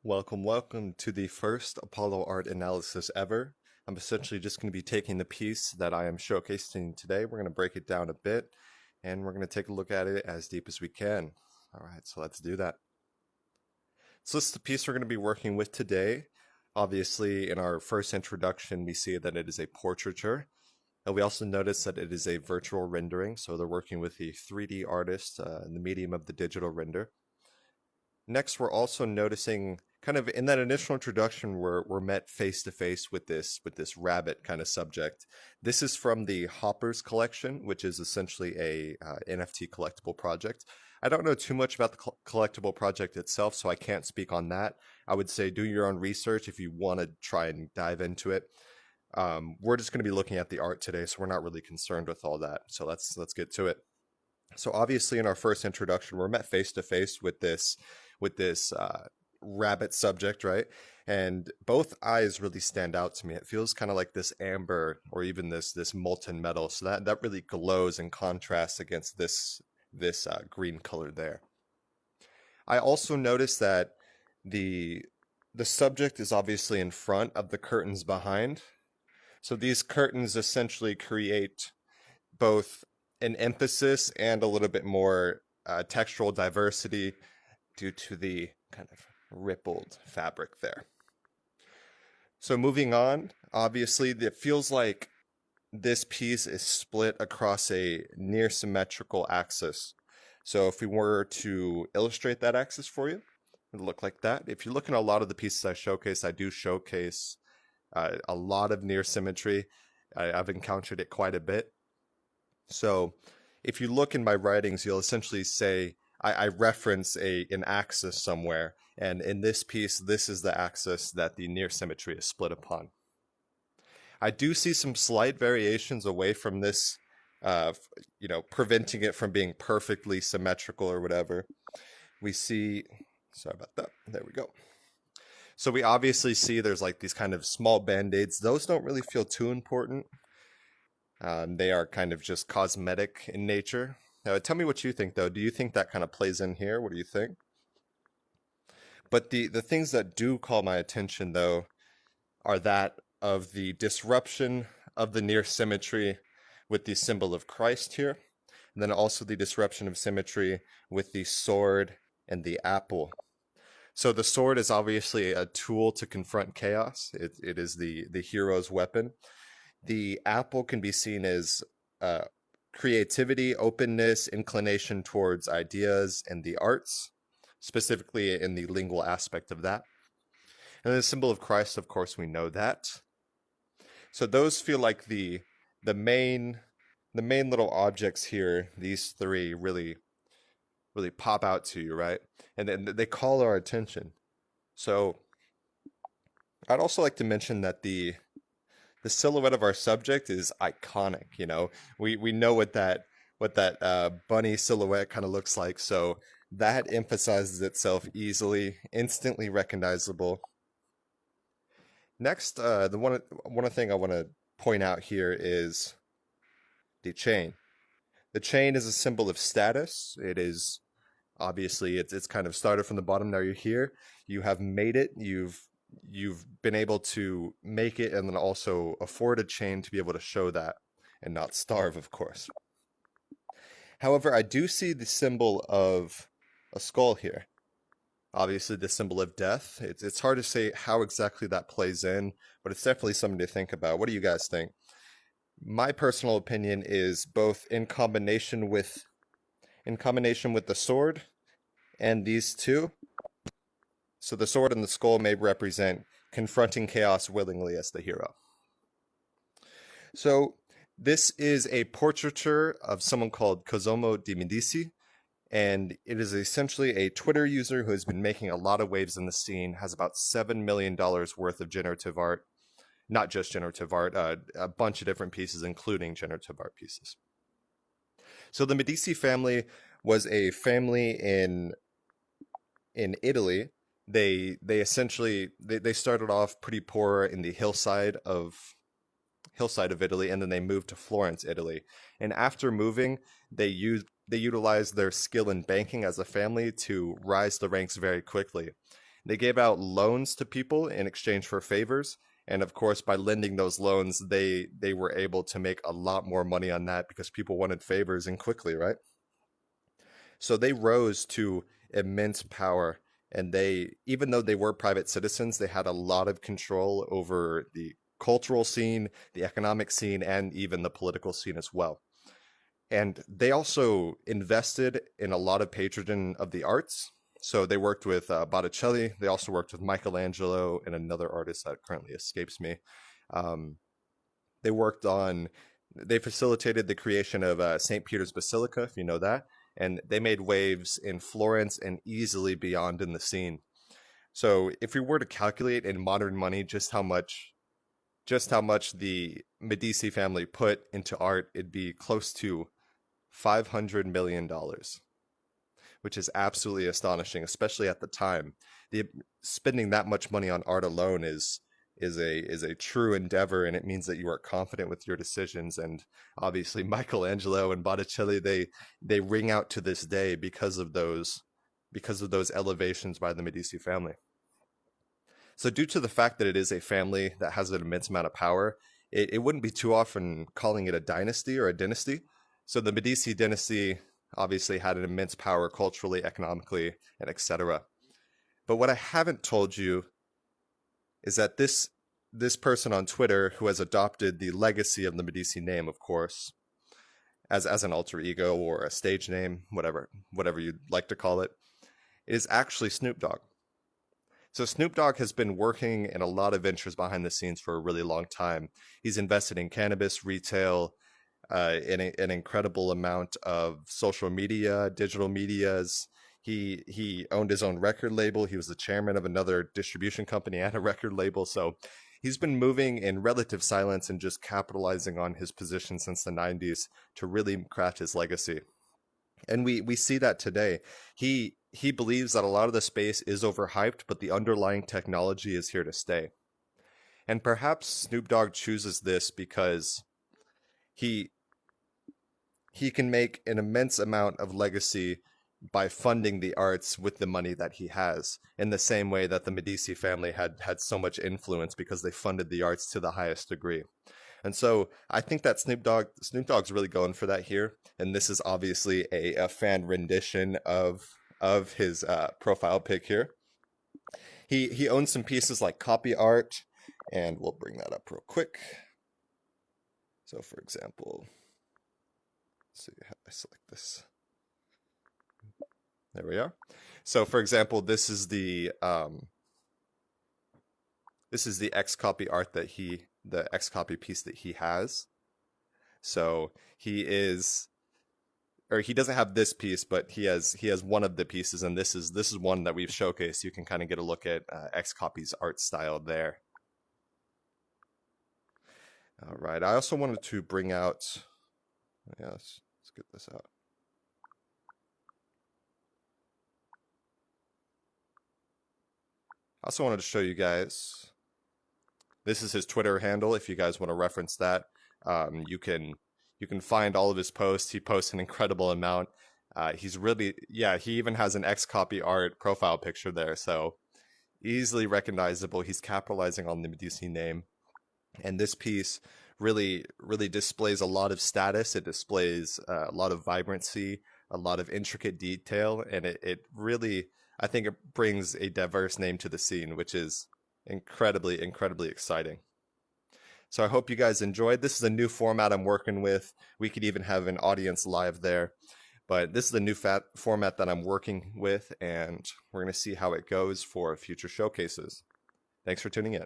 Welcome to the first Apollo art analysis ever. I'm essentially just going to be taking the piece that I am showcasing today. We're going to break it down a bit and we're going to take a look at it as deep as we can. All right, so let's do that. So this is the piece we're going to be working with today. Obviously, in our first introduction, we see that it is a portraiture. And we also notice that it is a virtual rendering, so they're working with the 3D artist in the medium of the digital render. Next, we're also noticing kind of in that initial introduction, we're met face to face with this rabbit kind of subject. This is from the Hoppers collection, which is essentially a NFT collectible project. I don't know too much about the collectible project itself, so I can't speak on that. I would say do your own research if you want to try and dive into it. We're just going to be looking at the art today, so we're not really concerned with all that. So let's get to it. So obviously, in our first introduction, we're met face to face with this rabbit subject, right? And both eyes really stand out to me. It feels kind of like this amber or even this molten metal. So that really glows in contrast against this green color there. I also noticed that the subject is obviously in front of the curtains behind. So these curtains essentially create both an emphasis and a little bit more textural diversity due to the kind of rippled fabric there. So moving on, obviously it feels like this piece is split across a near symmetrical axis. So if we were to illustrate that axis for you, it would look like that. If you look at a lot of the pieces I showcase, I do showcase a lot of near symmetry. I've encountered it quite a bit. So if you look in my writings, you'll essentially say, I reference an axis somewhere, and in this piece, this is the axis that the near symmetry is split upon. I do see some slight variations away from this, preventing it from being perfectly symmetrical or whatever. We see, sorry about that, there we go. So we obviously see there's like these kind of small band-aids. Those don't really feel too important. They are kind of just cosmetic in nature. Tell me what you think, though. Do you think that kind of plays in here? What do you think? But the things that do call my attention, though, are that of the disruption of the near symmetry with the symbol of Christ here, and then also the disruption of symmetry with the sword and the apple. So the sword is obviously a tool to confront chaos. It is the hero's weapon. The apple can be seen as creativity, openness, inclination towards ideas and the arts, specifically in the lingual aspect of that. And the symbol of Christ, of course, we know that. So those feel like the main little objects here. These three really pop out to you, right? And then they call our attention. So I'd also like to mention that the silhouette of our subject is iconic. You know, we know what that bunny silhouette kind of looks like. So that emphasizes itself easily, instantly recognizable. Next, the one thing I want to point out here is the chain. The chain is a symbol of status. It is obviously it's kind of started from the bottom. Now you're here. You have made it. You've been able to make it and then also afford a chain to be able to show that and not starve, of course. However, I do see the symbol of a skull here. Obviously, the symbol of death. It's hard to say how exactly that plays in, but it's definitely something to think about. What do you guys think? My personal opinion is both in combination with the sword and these two. So the sword and the skull may represent confronting chaos willingly as the hero. So this is a portraiture of someone called Cozomo D'Medici, and it is essentially a Twitter user who has been making a lot of waves in the scene, has about $7 million worth of generative art. Not just generative art, a bunch of different pieces, including generative art pieces. So the Medici family was a family in Italy. They essentially they started off pretty poor in the hillside of Italy, and then they moved to Florence, Italy. And after moving, they utilized their skill in banking as a family to rise the ranks very quickly. They gave out loans to people in exchange for favors. And of course, by lending those loans, they were able to make a lot more money on that because people wanted favors and quickly, right? So they rose to immense power, and they, even though they were private citizens, they had a lot of control over the cultural scene, the economic scene, and even the political scene as well. And they also invested in a lot of patronage of the arts. So they worked with Botticelli. They also worked with Michelangelo and another artist that currently escapes me. Um, they worked on, they facilitated the creation of St. Peter's Basilica, if you know that. And they made waves in Florence and easily beyond in the scene. So if we were to calculate in modern money just how much the Medici family put into art, it'd be close to $500 million, which is absolutely astonishing, especially at the time. The spending that much money on art alone is a true endeavor, and it means that you are confident with your decisions. And obviously, Michelangelo and Botticelli, they ring out to this day because of those elevations by the Medici family. So due to the fact that it is a family that has an immense amount of power, it wouldn't be too often calling it a dynasty or a dynasty. So the Medici dynasty obviously had an immense power culturally, economically, and etc. But what I haven't told you is that this person on Twitter who has adopted the legacy of the Medici name, of course, as an alter ego or a stage name, whatever you'd like to call it, is actually Snoop Dogg. So Snoop Dogg has been working in a lot of ventures behind the scenes for a really long time. He's invested in cannabis, retail, an incredible amount of social media, digital medias. He owned his own record label. He was the chairman of another distribution company and a record label. So he's been moving in relative silence and just capitalizing on his position since the 90s to really craft his legacy. And we see that today. He believes that a lot of the space is overhyped, but the underlying technology is here to stay. And perhaps Snoop Dogg chooses this because he can make an immense amount of legacy by funding the arts with the money that he has, in the same way that the Medici family had so much influence because they funded the arts to the highest degree. And so I think that Snoop Dogg's really going for that here. And this is obviously a fan rendition of his profile pic here. He owns some pieces like copy art, and we'll bring that up real quick. So for example, let's see how I select this. There we are. So for example, this is the X copy art that the X copy piece that he has. So he doesn't have this piece, but he has one of the pieces, and this is one that we've showcased. You can kind of get a look at X copy's art style there. All right. I also wanted to bring out. Yeah, let's get this out. I also wanted to show you guys. This is his Twitter handle. If you guys want to reference that, you can find all of his posts. He posts an incredible amount. He's really, he even has an X copy art profile picture there, so easily recognizable. He's capitalizing on the Medici name, and this piece really displays a lot of status. It displays a lot of vibrancy, a lot of intricate detail, and it really, I think it brings a diverse name to the scene, which is incredibly exciting. So I hope you guys enjoyed. This is a new format I'm working with. We could even have an audience live there. But this is the new format that I'm working with, and we're going to see how it goes for future showcases. Thanks for tuning in.